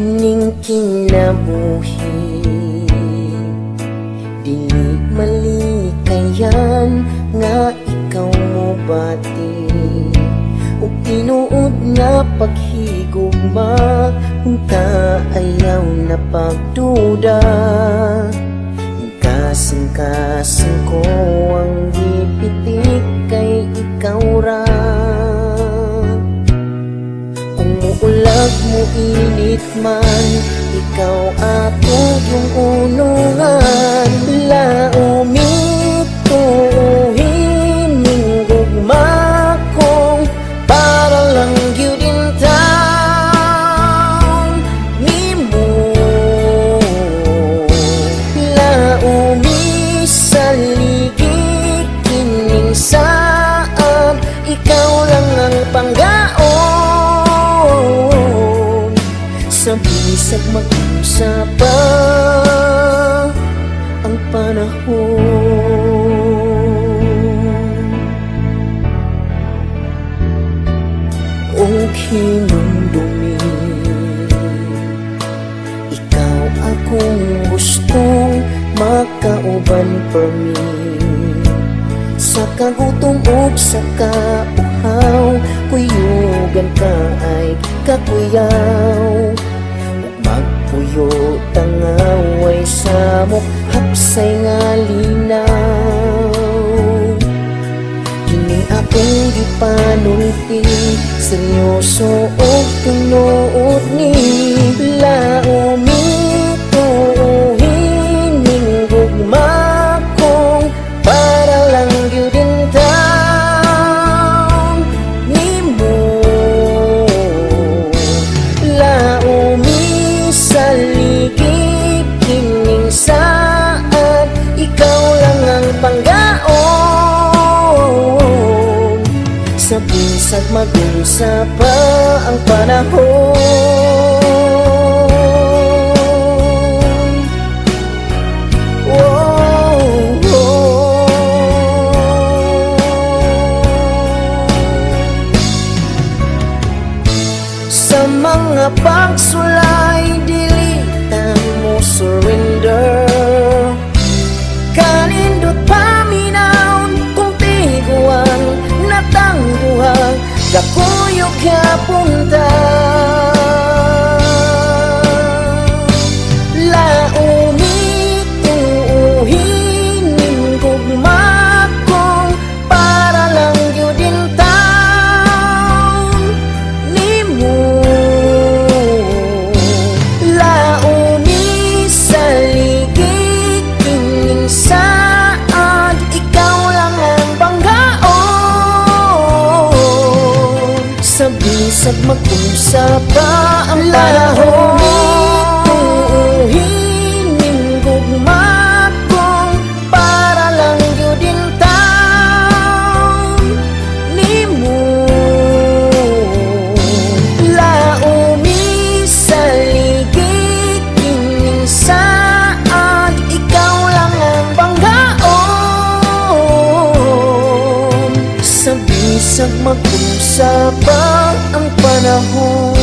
Kining kinabuhi dili malikayan nga ikaw mo bati, ug tinuod nga paghigugma kung kaayaw na pagduda. Kasing-kasing ko ang gipitik kay ikaw ra. Kung muulag mo init man, ikaw ako yung unungan. Laumituhin ning gugma kong para lang gyudin taon nimo. Laumi sa ligid kining saad, ikaw lang ang panggaon. Sa bisag mag-usap pa ang panahon, o hinumdumi. Ikaw akong gustong makauban for me. Sa kagutom ug sa kauhaw, kuyugan ka ay kakuyaw. Magpuyo tangaway sa mok hapsay nga linaw. Kini akong gipanulti, seryoso o tunuod ni. Laumituhin ning gugma kong para lang gyudin taon nimo. Laumi sa ligid kining saad, ikaw lang ang panggaon. Sa bisag mag-usap pa ang panahon. Sa mga pagsulay, dilitan mo surrender. Kanindot paminaw kung tiguan natangguhang kakuyog kapunta. Laumituhin ning gugma kong para lang gyudin taon nimo. Laumi sa ligid kining saad, ikaw lang ang banggaon. Sa bisag mag-usap pa ang panahon. Laumituhin ning gugma kong para lang gyudin taon nimo. Laumi sa ligid kining saad, ikaw lang ang banggaon. Sa bisag mag-usap pa ang panahon.